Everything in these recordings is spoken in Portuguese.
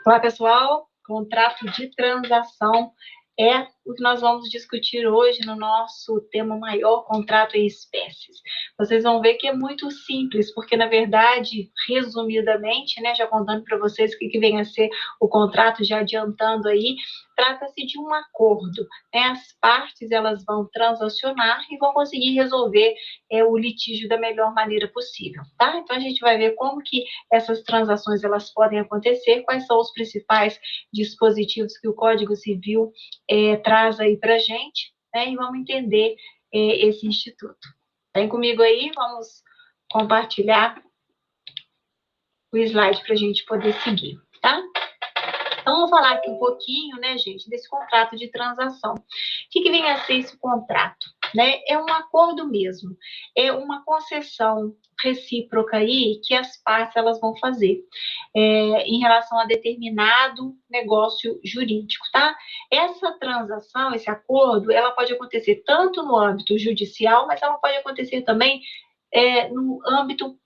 Olá, pessoal. Contrato de transação é o que nós vamos discutir hoje no nosso tema maior, contrato em espécies. Vocês vão ver que é muito simples, porque, na verdade, resumidamente, né, já contando para vocês o que vem a ser o contrato, já adiantando aí, trata-se de um acordo, né? As partes, elas vão transacionar e vão conseguir resolver o litígio da melhor maneira possível, tá? Então, a gente vai ver como que essas transações, elas podem acontecer, quais são os principais dispositivos que o Código Civil traz aí para a gente, né? E vamos entender esse instituto. Vem comigo aí, vamos compartilhar o slide para a gente poder seguir, tá? Então, vamos falar aqui um pouquinho, né, gente, desse contrato de transação. O que vem a ser esse contrato? Né? É um acordo mesmo, é uma concessão recíproca aí que as partes elas vão fazer em relação a determinado negócio jurídico, tá? Essa transação, esse acordo, ela pode acontecer tanto no âmbito judicial, mas ela pode acontecer também no âmbito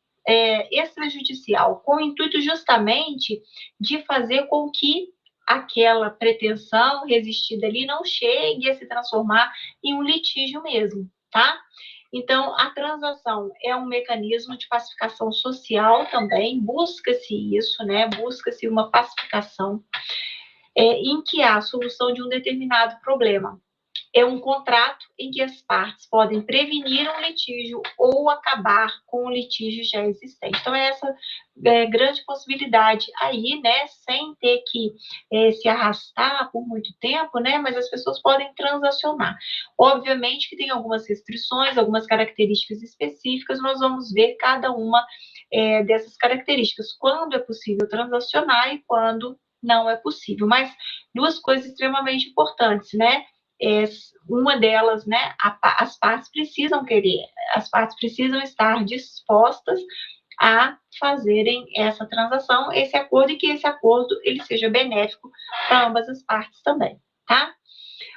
extrajudicial, com o intuito justamente de fazer com que aquela pretensão resistida ali não chegue a se transformar em um litígio mesmo, tá? Então, a transação é um mecanismo de pacificação social também, busca-se isso, né? Busca-se uma pacificação em que há a solução de um determinado problema. É um contrato em que as partes podem prevenir um litígio ou acabar com o litígio já existente. Então, é essa grande possibilidade aí, né, sem ter que se arrastar por muito tempo, né, mas as pessoas podem transacionar. Obviamente que tem algumas restrições, algumas características específicas, nós vamos ver cada uma dessas características, quando é possível transacionar e quando não é possível. Mas duas coisas extremamente importantes, né? Uma delas, né, as partes precisam querer, as partes precisam estar dispostas a fazerem essa transação, esse acordo, e que esse acordo ele seja benéfico para ambas as partes também, tá?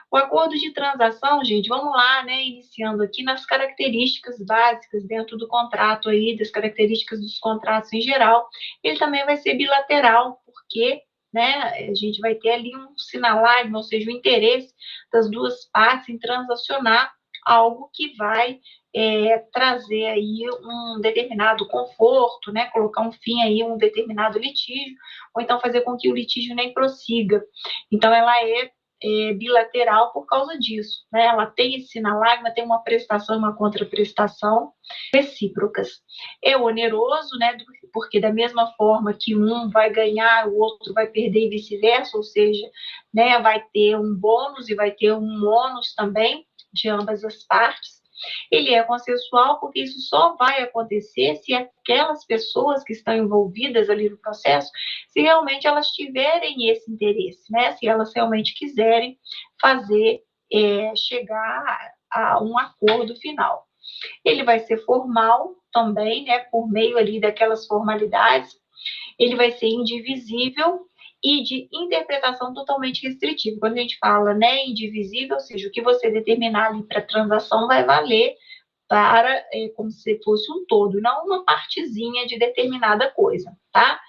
O acordo de transação, gente, vamos lá, né, iniciando aqui nas características básicas dentro do contrato aí, das características dos contratos em geral. Ele também vai ser bilateral, porque, né, a gente vai ter ali um sinalagma, ou seja, o interesse das duas partes em transacionar algo que vai trazer aí um determinado conforto, né, colocar um fim aí a um determinado litígio, ou então fazer com que o litígio nem prossiga. Então, ela é bilateral por causa disso, né? Ela tem esse sinalagma, tem uma prestação, uma contraprestação recíprocas. É oneroso, né? Porque da mesma forma que um vai ganhar, o outro vai perder e vice-versa, ou seja, né, vai ter um bônus e vai ter um ônus também de ambas as partes. Ele é consensual porque isso só vai acontecer se aquelas pessoas que estão envolvidas ali no processo, se realmente elas tiverem esse interesse, né? Se elas realmente quiserem fazer, chegar a um acordo final. Ele vai ser formal também, né? Por meio ali daquelas formalidades. Ele vai ser indivisível e de interpretação totalmente restritiva. Quando a gente fala, né, indivisível, ou seja, o que você determinar ali para transação vai valer para como se fosse um todo, não uma partezinha de determinada coisa, tá?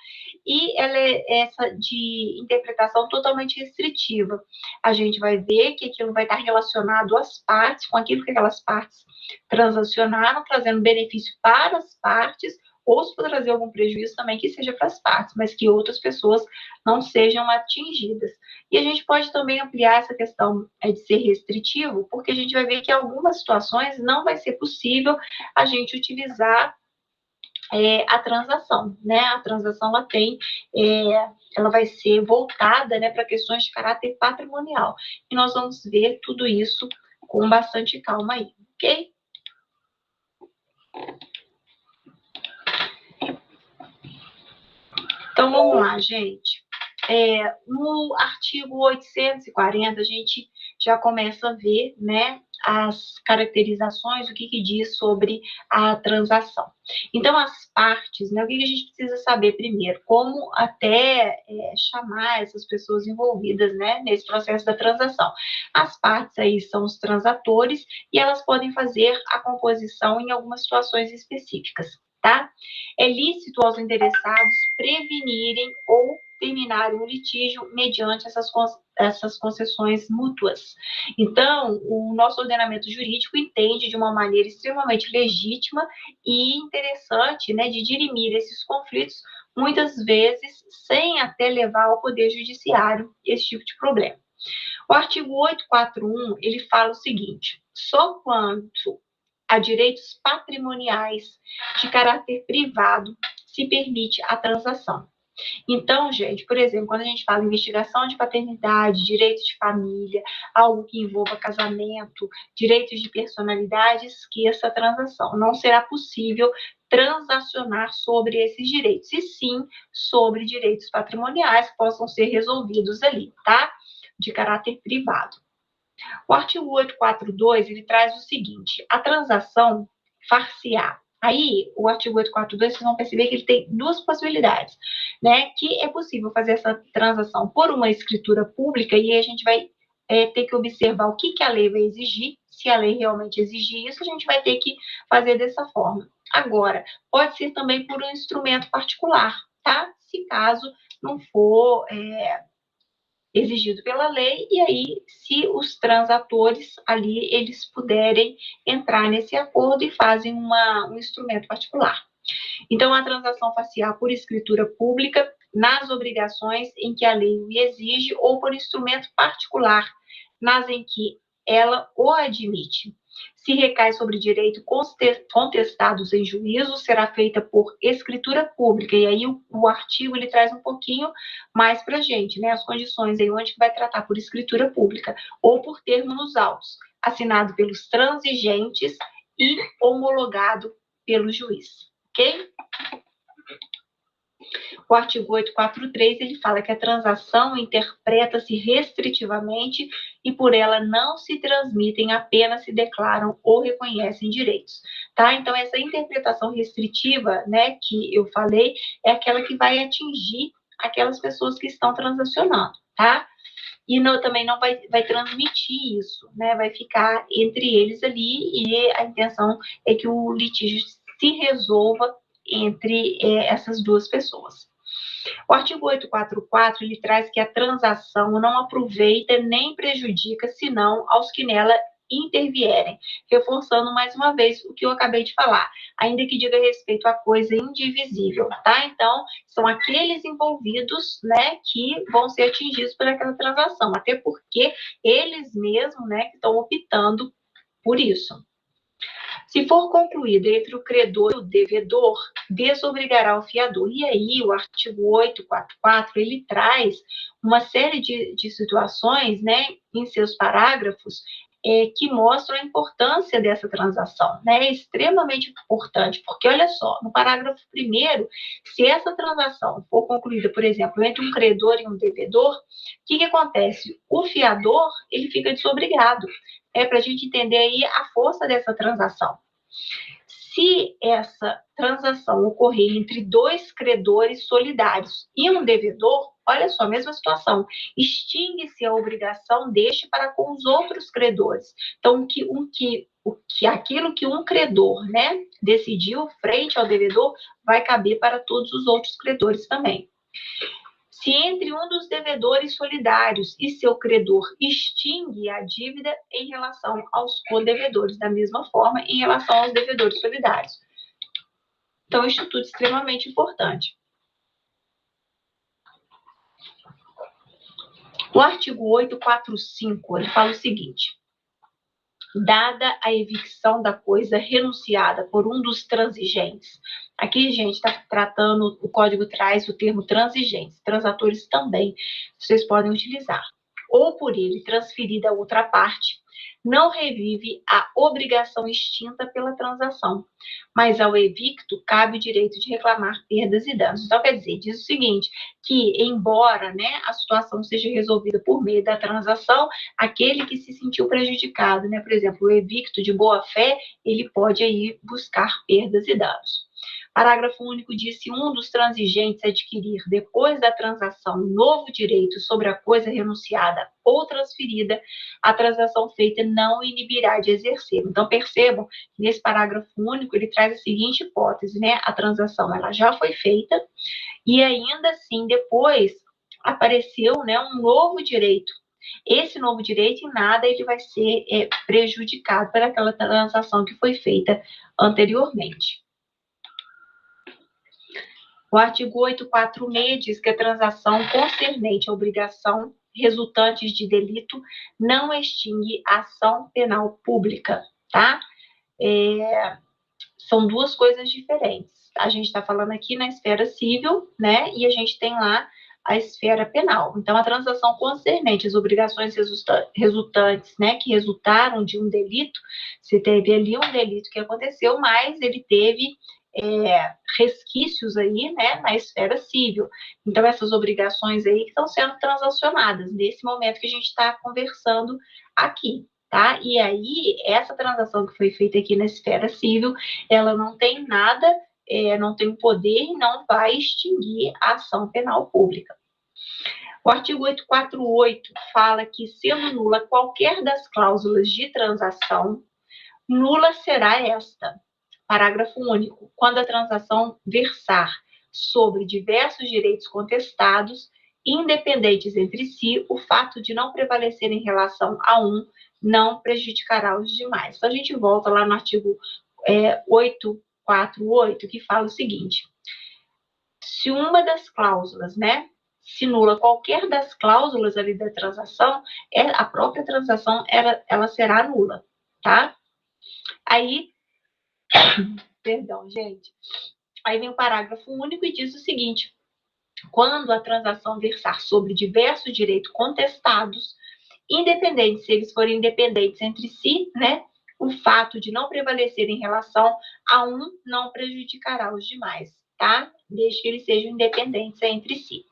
E ela é essa de interpretação totalmente restritiva. A gente vai ver que aquilo vai estar relacionado às partes, com aquilo que aquelas partes transacionaram, trazendo benefício para as partes, ou se for trazer algum prejuízo também, que seja para as partes, mas que outras pessoas não sejam atingidas. E a gente pode também ampliar essa questão de ser restritivo, porque a gente vai ver que em algumas situações não vai ser possível a gente utilizar a transação, né? A transação ela vai ser voltada, né, para questões de caráter patrimonial. E nós vamos ver tudo isso com bastante calma aí, ok? Então, vamos lá, gente. No artigo 840, a gente já começa a ver, né, as caracterizações, o que diz sobre a transação. Então, as partes, né, o que a gente precisa saber primeiro? Como até chamar essas pessoas envolvidas, né, nesse processo da transação. As partes aí são os transatores e elas podem fazer a composição em algumas situações específicas, tá? É lícito aos interessados prevenirem ou terminarem o litígio mediante essas concessões mútuas. Então, o nosso ordenamento jurídico entende de uma maneira extremamente legítima e interessante, né, de dirimir esses conflitos, muitas vezes sem até levar ao Poder Judiciário esse tipo de problema. O artigo 841, ele fala o seguinte: só quanto a direitos patrimoniais de caráter privado se permite a transação. Então, gente, por exemplo, quando a gente fala em investigação de paternidade, direitos de família, algo que envolva casamento, direitos de personalidade, esqueça a transação. Não será possível transacionar sobre esses direitos, e sim sobre direitos patrimoniais que possam ser resolvidos ali, tá? De caráter privado. O artigo 842, ele traz o seguinte: a transação far-se-á. Aí, o artigo 842, vocês vão perceber que ele tem duas possibilidades, né? Que é possível fazer essa transação por uma escritura pública, e aí a gente vai ter que observar o que a lei vai exigir. Se a lei realmente exigir isso, a gente vai ter que fazer dessa forma. Agora, pode ser também por um instrumento particular, tá? Se caso não for exigido pela lei, e aí, se os transatores ali, eles puderem entrar nesse acordo e fazem um instrumento particular. Então, a transação facial por escritura pública, nas obrigações em que a lei o exige, ou por instrumento particular, nas em que ela o admite. Se recai sobre direito contestados em juízo, será feita por escritura pública. E aí o artigo ele traz um pouquinho mais para a gente, né? As condições aí onde vai tratar por escritura pública ou por termo nos autos, assinado pelos transigentes e homologado pelo juiz, ok? O artigo 843, ele fala que a transação interpreta-se restritivamente e por ela não se transmitem, apenas se declaram ou reconhecem direitos, tá? Então, essa interpretação restritiva, né, que eu falei, é aquela que vai atingir aquelas pessoas que estão transacionando, tá? E também não vai transmitir isso, né? Vai ficar entre eles ali, e a intenção é que o litígio se resolva entre essas duas pessoas. O artigo 844, ele traz que a transação não aproveita nem prejudica, senão aos que nela intervierem, reforçando mais uma vez o que eu acabei de falar, ainda que diga respeito à coisa indivisível, tá? Então, são aqueles envolvidos, né, que vão ser atingidos por aquela transação, até porque eles mesmos, né, que estão optando por isso. Se for concluída entre o credor e o devedor, desobrigará o fiador. E aí, o artigo 844, ele traz uma série de situações, né, em seus parágrafos, que mostram a importância dessa transação, né? É extremamente importante, porque olha só, no parágrafo 1º, se essa transação for concluída, por exemplo, entre um credor e um devedor, o que acontece? O fiador, ele fica desobrigado. Para a gente entender aí a força dessa transação. Se essa transação ocorrer entre dois credores solidários e um devedor, olha só, mesma situação, extingue-se a obrigação deste para com os outros credores. Então, aquilo que um credor, né, decidiu frente ao devedor, vai caber para todos os outros credores também. Se entre um dos devedores solidários e seu credor extingue a dívida em relação aos codevedores, da mesma forma em relação aos devedores solidários. Então, instituto extremamente importante. O artigo 845, ele fala o seguinte: dada a evicção da coisa renunciada por um dos transigentes. Aqui, gente, está tratando, o código traz o termo transigentes, transatores também, vocês podem utilizar. Ou por ele transferida a outra parte, não revive a obrigação extinta pela transação, mas ao evicto cabe o direito de reclamar perdas e danos. Então, quer dizer, diz o seguinte, que embora, né, a situação seja resolvida por meio da transação, aquele que se sentiu prejudicado, né, por exemplo, o evicto de boa-fé, ele pode aí buscar perdas e danos. Parágrafo único diz: se um dos transigentes adquirir, depois da transação, novo direito sobre a coisa renunciada ou transferida, a transação feita não inibirá de exercer. Então, percebam que nesse parágrafo único ele traz a seguinte hipótese, né? A transação ela já foi feita e ainda assim, depois, apareceu, né, um novo direito. Esse novo direito, em nada, ele vai ser prejudicado por aquela transação que foi feita anteriormente. O artigo 846 diz que a transação concernente à obrigação resultantes de delito não extingue a ação penal pública, tá? São duas coisas diferentes. A gente está falando aqui na esfera civil, né? E a gente tem lá a esfera penal. Então, a transação concernente às obrigações resultantes, né, que resultaram de um delito, se teve ali um delito que aconteceu, mas ele teve resquícios aí, né, na esfera civil. Então, essas obrigações aí que estão sendo transacionadas nesse momento que a gente está conversando aqui, tá? E aí, essa transação que foi feita aqui na esfera civil, ela não tem nada, não tem poder e não vai extinguir a ação penal pública. O artigo 848 fala que, sendo nula qualquer das cláusulas de transação, nula será esta. Parágrafo único. Quando a transação versar sobre diversos direitos contestados, independentes entre si, o fato de não prevalecer em relação a um não prejudicará os demais. Então, a gente volta lá no artigo 848, que fala o seguinte: se uma das cláusulas, né, se nula qualquer das cláusulas ali da transação, a própria transação ela será nula, tá? Aí, perdão, gente. Aí vem o parágrafo único e diz o seguinte: quando a transação versar sobre diversos direitos contestados, independente se eles forem independentes entre si, né, o fato de não prevalecer em relação a um não prejudicará os demais, tá? Desde que eles sejam independentes entre si.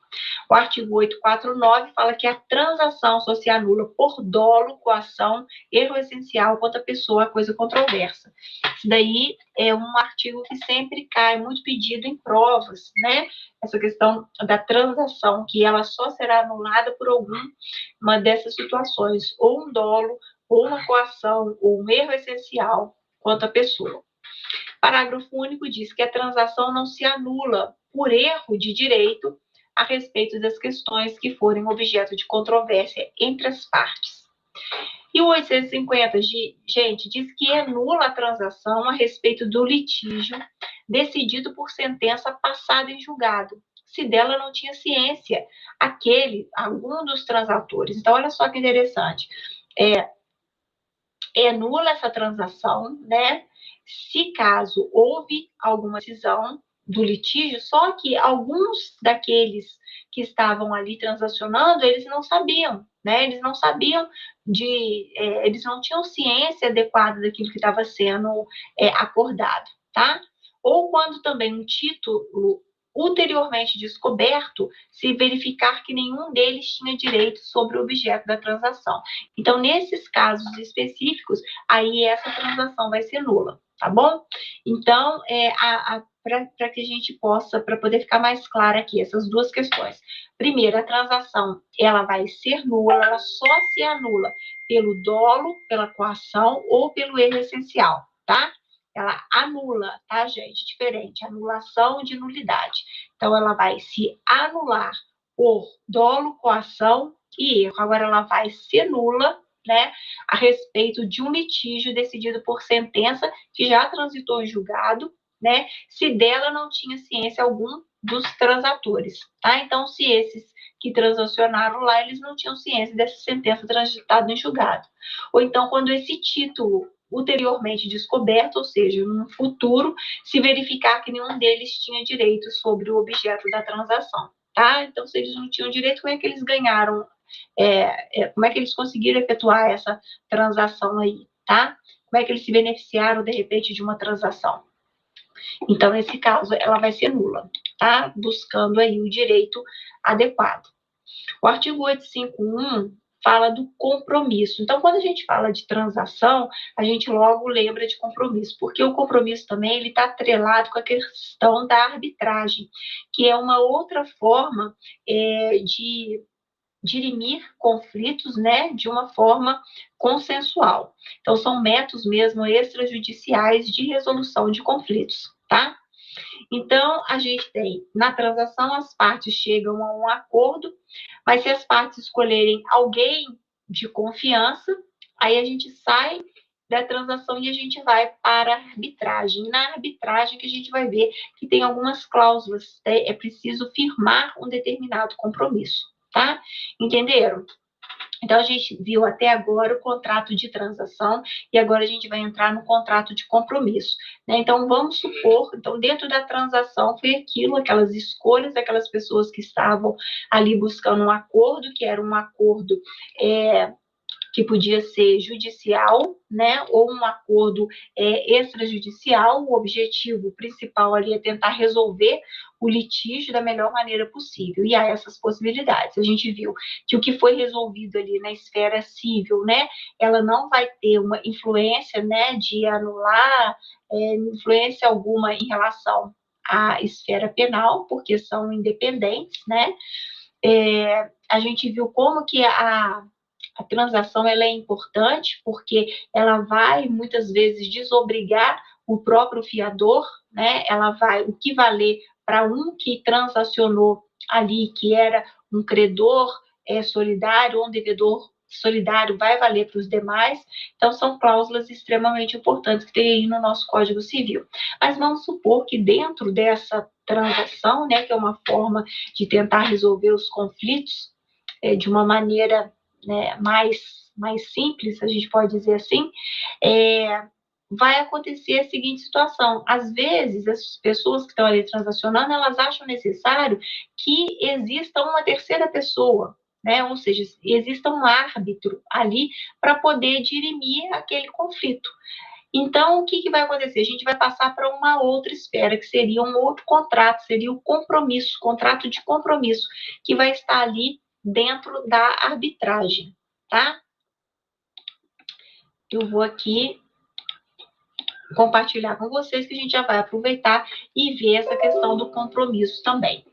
O artigo 849 fala que a transação só se anula por dolo, coação, erro essencial contra a pessoa, coisa controversa. Isso daí é um artigo que sempre cai, muito pedido em provas, né? Essa questão da transação, que ela só será anulada por alguma dessas situações, ou um dolo, ou uma coação, ou um erro essencial quanto à pessoa. Parágrafo único diz que a transação não se anula por erro de direito a respeito das questões que forem objeto de controvérsia entre as partes. E o 850, gente, diz que anula a transação a respeito do litígio decidido por sentença passada em julgado, se dela não tinha ciência algum dos transatores. Então, olha só que interessante. Anula essa transação, né? Se caso houve alguma decisão do litígio, só que alguns daqueles que estavam ali transacionando, eles não sabiam, né? Eles não sabiam eles não tinham ciência adequada daquilo que estava sendo acordado, tá? Ou quando também um título ulteriormente descoberto, se verificar que nenhum deles tinha direito sobre o objeto da transação. Então, nesses casos específicos, aí essa transação vai ser nula, tá bom? Então, para que a gente possa, para poder ficar mais clara aqui, essas duas questões. Primeiro, a transação, ela vai ser nula, ela só se anula pelo dolo, pela coação ou pelo erro essencial, tá? Ela anula, tá, gente? Diferente, anulação de nulidade. Então, ela vai se anular por dolo, coação e erro. Agora, ela vai ser nula, né, a respeito de um litígio decidido por sentença que já transitou em julgado, né, se dela não tinha ciência algum dos transatores, tá? Então, se esses que transacionaram lá, eles não tinham ciência dessa sentença transitada em julgado. Ou então, quando esse título ulteriormente descoberto, ou seja, no futuro, se verificar que nenhum deles tinha direito sobre o objeto da transação, tá? Então, se eles não tinham direito, como é que eles ganharam, como é que eles conseguiram efetuar essa transação aí, tá? Como é que eles se beneficiaram, de repente, de uma transação? Então, nesse caso, ela vai ser nula, tá? Buscando aí o direito adequado. O artigo 851 fala do compromisso. Então, quando a gente fala de transação, a gente logo lembra de compromisso, porque o compromisso também ele está atrelado com a questão da arbitragem, que é uma outra forma de dirimir conflitos, né, de uma forma consensual. Então, são métodos mesmo extrajudiciais de resolução de conflitos, tá? Então, a gente tem, na transação, as partes chegam a um acordo, mas se as partes escolherem alguém de confiança, aí a gente sai da transação e a gente vai para a arbitragem. Na arbitragem que a gente vai ver que tem algumas cláusulas, é preciso firmar um determinado compromisso, tá? Entenderam? Então, a gente viu até agora o contrato de transação e agora a gente vai entrar no contrato de compromisso. Né? Então, vamos supor, então, dentro da transação foi aquilo, aquelas escolhas daquelas pessoas que estavam ali buscando um acordo, que era um acordo que podia ser judicial, né, ou um acordo extrajudicial. O objetivo principal ali é tentar resolver o litígio da melhor maneira possível. E há essas possibilidades. A gente viu que o que foi resolvido ali na esfera civil, né, ela não vai ter uma influência, né, de anular influência alguma em relação à esfera penal, porque são independentes, né? A gente viu como que a transação ela é importante porque ela vai muitas vezes desobrigar o próprio fiador, né? Ela vai o que valer para um que transacionou ali, que era um credor solidário ou um devedor solidário, vai valer para os demais. Então, são cláusulas extremamente importantes que tem aí no nosso Código Civil. Mas vamos supor que dentro dessa transação, né, que é uma forma de tentar resolver os conflitos de uma maneira, né, mais simples, a gente pode dizer assim, vai acontecer a seguinte situação. Às vezes, as pessoas que estão ali transacionando, elas acham necessário que exista uma terceira pessoa, né? Ou seja, exista um árbitro ali para poder dirimir aquele conflito. Então, o que vai acontecer? A gente vai passar para uma outra esfera, que seria um outro contrato, seria o compromisso, contrato de compromisso, que vai estar ali dentro da arbitragem, tá? Eu vou aqui compartilhar com vocês que a gente já vai aproveitar e ver essa questão do compromisso também.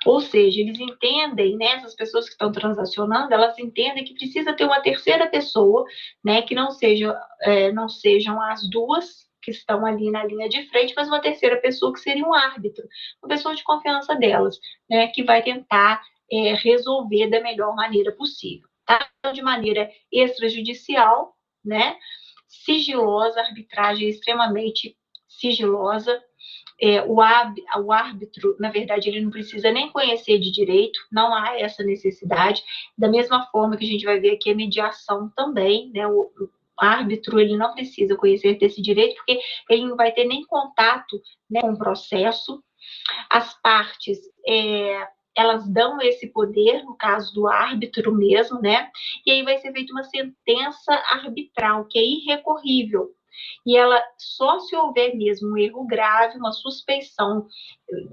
Ou seja, eles entendem, né, essas pessoas que estão transacionando, elas entendem que precisa ter uma terceira pessoa, né, que não sejam as duas que estão ali na linha de frente, mas uma terceira pessoa que seria um árbitro, uma pessoa de confiança delas, né, que vai tentar resolver da melhor maneira possível, tá? Então, de maneira extrajudicial, né, sigilosa, a arbitragem é extremamente sigilosa. O árbitro, na verdade, ele não precisa nem conhecer de direito, não há essa necessidade. Da mesma forma que a gente vai ver aqui a mediação também, né? O árbitro, ele não precisa conhecer desse direito, porque ele não vai ter nem contato, né, com o processo. As partes, elas dão esse poder, no caso do árbitro mesmo, né? E aí vai ser feita uma sentença arbitral, que é irrecorrível. E ela só se houver mesmo um erro grave, uma suspeição,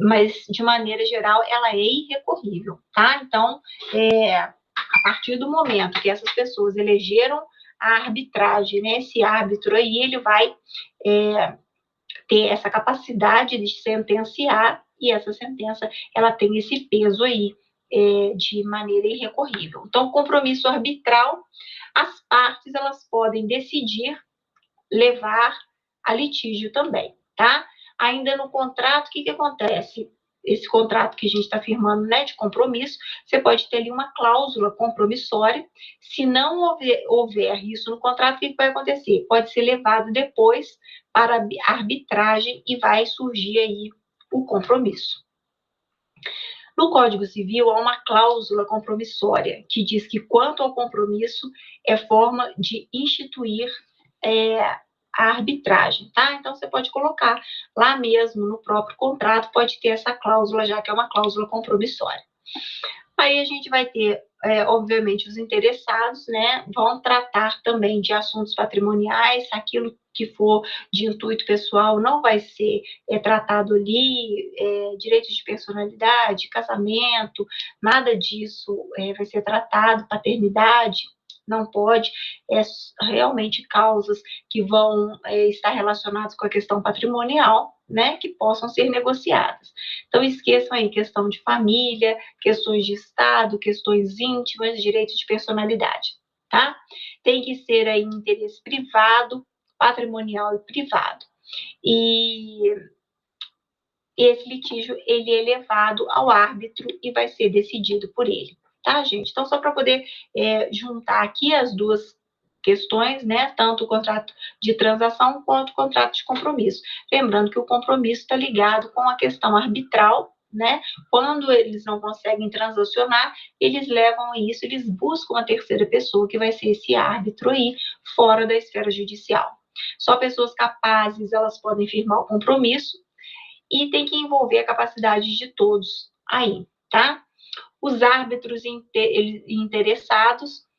mas de maneira geral ela é irrecorrível, tá? Então, a partir do momento que essas pessoas elegeram a arbitragem, né, esse árbitro aí, ele vai ter essa capacidade de sentenciar, e essa sentença, ela tem esse peso aí, de maneira irrecorrível. Então, compromisso arbitral, as partes, elas podem decidir levar a litígio também, tá? Ainda no contrato, o que acontece? Esse contrato que a gente está firmando, né, de compromisso, você pode ter ali uma cláusula compromissória. Se não houver isso no contrato, o que vai acontecer? Pode ser levado depois para arbitragem e vai surgir aí o compromisso. No Código Civil, há uma cláusula compromissória que diz que, quanto ao compromisso, é forma de instituir a arbitragem, tá? Então, você pode colocar lá mesmo no próprio contrato, pode ter essa cláusula, já que é uma cláusula compromissória. Aí a gente vai ter, obviamente, os interessados, né, vão tratar também de assuntos patrimoniais, aquilo que for de intuito pessoal não vai ser tratado ali, direitos de personalidade, casamento, nada disso vai ser tratado, paternidade, não pode, realmente causas que vão estar relacionadas com a questão patrimonial, né, que possam ser negociadas. Então, esqueçam aí questão de família, questões de Estado, questões íntimas, direitos de personalidade, tá? Tem que ser aí interesse privado, patrimonial e privado. E esse litígio ele é levado ao árbitro e vai ser decidido por ele, tá, gente? Então, só para poder juntar aqui as duas questões, né, tanto o contrato de transação quanto o contrato de compromisso. Lembrando que o compromisso está ligado com a questão arbitral, né? Quando eles não conseguem transacionar, eles levam isso, eles buscam a terceira pessoa, que vai ser esse árbitro aí, fora da esfera judicial. Só pessoas capazes, elas podem firmar o compromisso, e tem que envolver a capacidade de todos aí, tá? Os árbitros interessados,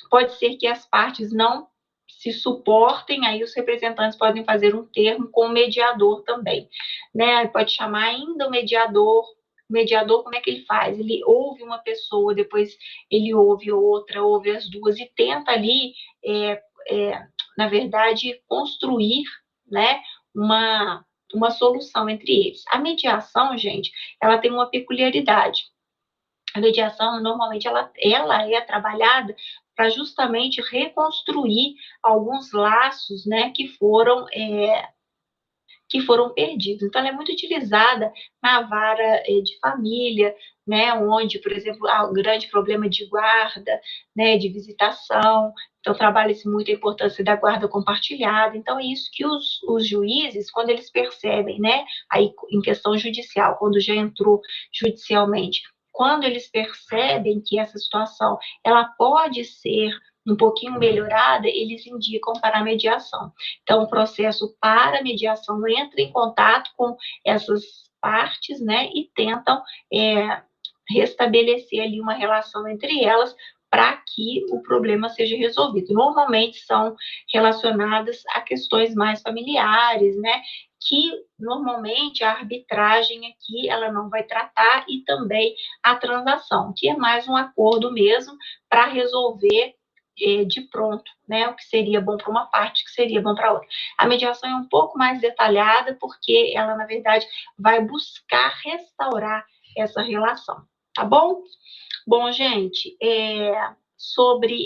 pode ser que as partes não se suportem, aí os representantes podem fazer um termo com o mediador também, né? Pode chamar ainda o mediador. O mediador, como é que ele faz? Ele ouve uma pessoa, depois ele ouve outra, ouve as duas e tenta ali, na verdade, construir, né, uma solução entre eles. A mediação, gente, ela tem uma peculiaridade. A mediação, normalmente, ela é trabalhada para justamente reconstruir alguns laços, né, que foram perdidos. Então, ela é muito utilizada na vara de família, né, onde, por exemplo, há um grande problema de guarda, né, de visitação. Então, trabalha-se muito a importância da guarda compartilhada. Então, é isso que os juízes, quando eles percebem, né, aí em questão judicial, quando já entrou judicialmente, quando eles percebem que essa situação ela pode ser um pouquinho melhorada, eles indicam para a mediação. Então, o processo para a mediação entra em contato com essas partes, né, e tentam restabelecer ali uma relação entre elas para que o problema seja resolvido. Normalmente são relacionadas a questões mais familiares, né, que normalmente a arbitragem aqui ela não vai tratar, e também a transação, que é mais um acordo mesmo para resolver de pronto, né, o que seria bom para uma parte, o que seria bom para outra. A mediação é um pouco mais detalhada, porque ela, na verdade, vai buscar restaurar essa relação, tá bom? Bom, gente,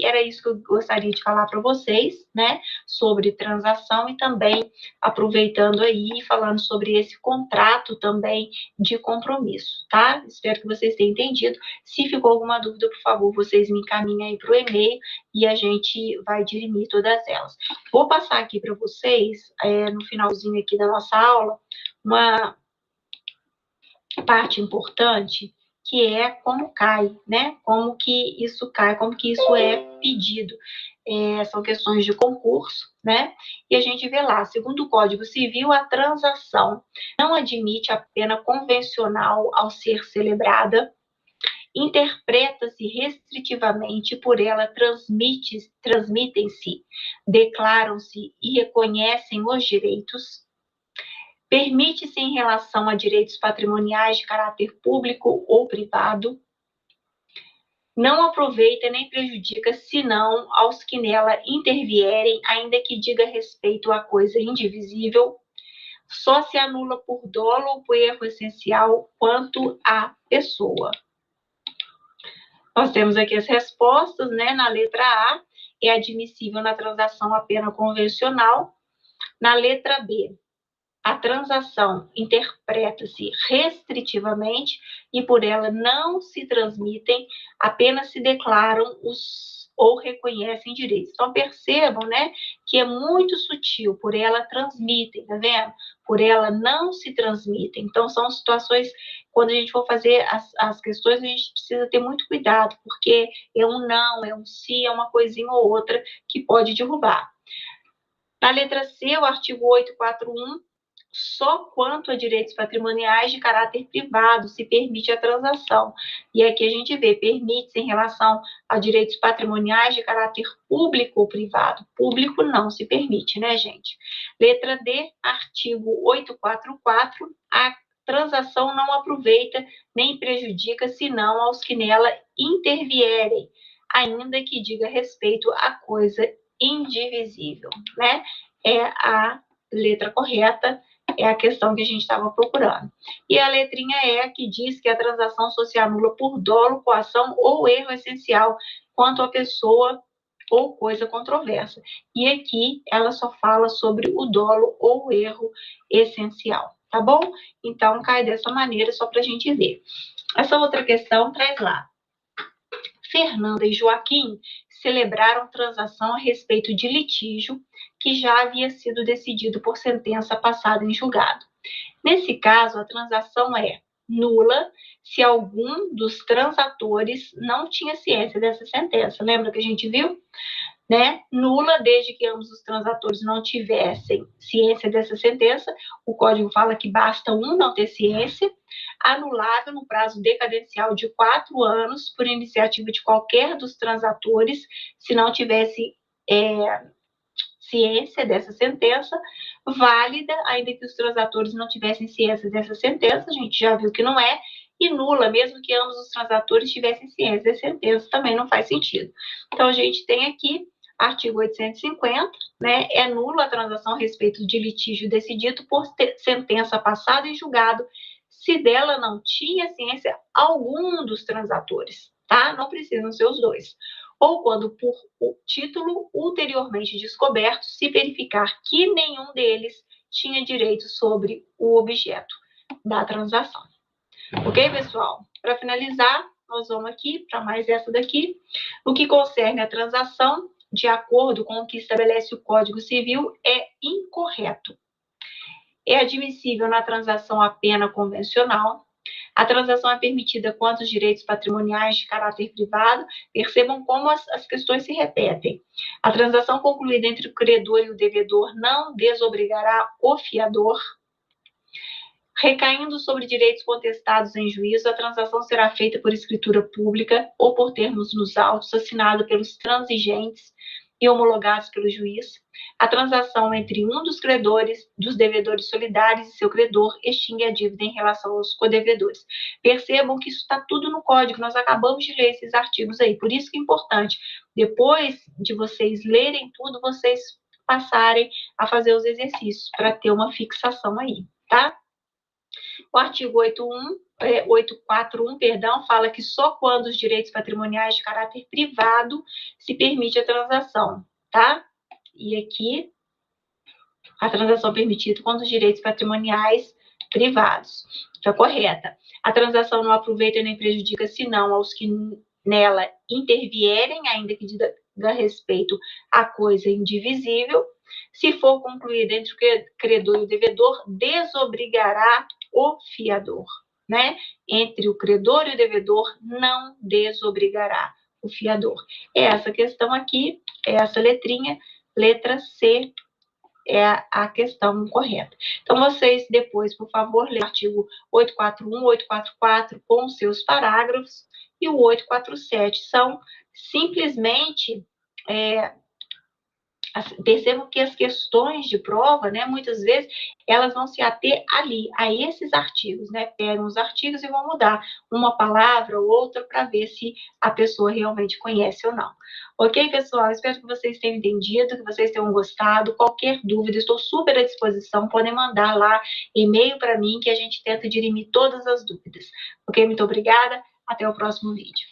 era isso que eu gostaria de falar para vocês, né, sobre transação, e também aproveitando aí, falando sobre esse contrato também de compromisso, tá? Espero que vocês tenham entendido. Se ficou alguma dúvida, por favor, vocês me encaminhem aí para o e-mail e a gente vai dirimir todas elas. Vou passar aqui para vocês, no finalzinho aqui da nossa aula, uma parte importante, que é como cai, né? Como que isso cai, como que isso é pedido. São questões de concurso, né? E a gente vê lá, segundo o Código Civil, a transação não admite a pena convencional ao ser celebrada, interpreta-se restritivamente, por ela transmitem-se, declaram-se e reconhecem os direitos, permite-se em relação a direitos patrimoniais de caráter público ou privado, não aproveita nem prejudica, senão aos que nela intervierem, ainda que diga respeito a coisa indivisível, só se anula por dolo ou por erro essencial quanto à pessoa. Nós temos aqui as respostas, né? Na letra A, é admissível na transação a pena convencional. Na letra B, a transação interpreta-se restritivamente e por ela não se transmitem, apenas se declaram ou reconhecem direitos. Então, percebam, né, que é muito sutil, por ela transmitem, tá vendo? Por ela não se transmitem. Então, são situações, quando a gente for fazer as questões, a gente precisa ter muito cuidado, porque é um não, é um sim, é uma coisinha ou outra que pode derrubar. Na letra C, o artigo 841, só quanto a direitos patrimoniais de caráter privado se permite a transação. E aqui a gente vê, permite-se em relação a direitos patrimoniais de caráter público ou privado. Público não se permite, né, gente? Letra D, artigo 844, a transação não aproveita nem prejudica, senão aos que nela intervierem, ainda que diga respeito à coisa indivisível, né? É a letra correta, é a questão que a gente estava procurando. E a letrinha E, que diz que a transação só se anula por dolo, coação ou erro essencial quanto à pessoa ou coisa controversa. E aqui ela só fala sobre o dolo ou erro essencial. tá bom? Então, cai dessa maneira, só para a gente ver. Essa outra questão traz lá. Fernanda e Joaquim celebraram transação a respeito de litígio que já havia sido decidido por sentença passada em julgado. Nesse caso, a transação é nula se algum dos transatores não tinha ciência dessa sentença. Lembra que a gente viu? Né? Nula desde que ambos os transatores não tivessem ciência dessa sentença. O código fala que basta um não ter ciência. Anulável no prazo decadencial de 4 anos por iniciativa de qualquer dos transatores, se não tivesse ciência dessa sentença. Válida, ainda que os transatores não tivessem ciência dessa sentença, a gente já viu que não é. E nula, mesmo que ambos os transatores tivessem ciência dessa sentença, também não faz sentido. Então, a gente tem aqui artigo 850, né, é nula a transação a respeito de litígio decidido por sentença passada em julgado, se dela não tinha ciência algum dos transatores, tá? Não precisam ser os dois. Ou quando, por o título ulteriormente descoberto, se verificar que nenhum deles tinha direito sobre o objeto da transação. Ok, pessoal? Para finalizar, nós vamos aqui para mais essa daqui. No que concerne a transação, de acordo com o que estabelece o Código Civil, é incorreto. É admissível na transação a pena convencional. A transação é permitida quanto aos direitos patrimoniais de caráter privado. Percebam como as questões se repetem. A transação concluída entre o credor e o devedor não desobrigará o fiador. Recaindo sobre direitos contestados em juízo, a transação será feita por escritura pública ou por termos nos autos, assinado pelos transigentes e homologados pelo juiz. A transação entre um dos credores, dos devedores solidários e seu credor, extingue a dívida em relação aos codevedores. Percebam que isso está tudo no código, nós acabamos de ler esses artigos aí, por isso que é importante, depois de vocês lerem tudo, vocês passarem a fazer os exercícios, para ter uma fixação aí, tá? O artigo 841, fala que só quando os direitos patrimoniais de caráter privado se permite a transação, tá? E aqui, a transação permitida quando os direitos patrimoniais privados. Está correta. A transação não aproveita nem prejudica, senão aos que nela intervierem, ainda que diga respeito à coisa indivisível. Se for concluída entre o credor e o devedor, desobrigará o fiador, né? Entre o credor e o devedor, não desobrigará o fiador. Essa questão aqui, essa letrinha, letra C, é a questão correta. Então, vocês depois, por favor, leiam o artigo 841, 844 com seus parágrafos e o 847. São simplesmente... percebam que as questões de prova, né, muitas vezes, elas vão se ater ali, a esses artigos, né, pegam os artigos e vão mudar uma palavra ou outra para ver se a pessoa realmente conhece ou não. Ok, pessoal? Espero que vocês tenham entendido, que vocês tenham gostado. Qualquer dúvida, estou super à disposição, podem mandar lá e-mail para mim que a gente tenta dirimir todas as dúvidas. Ok? Muito obrigada, até o próximo vídeo.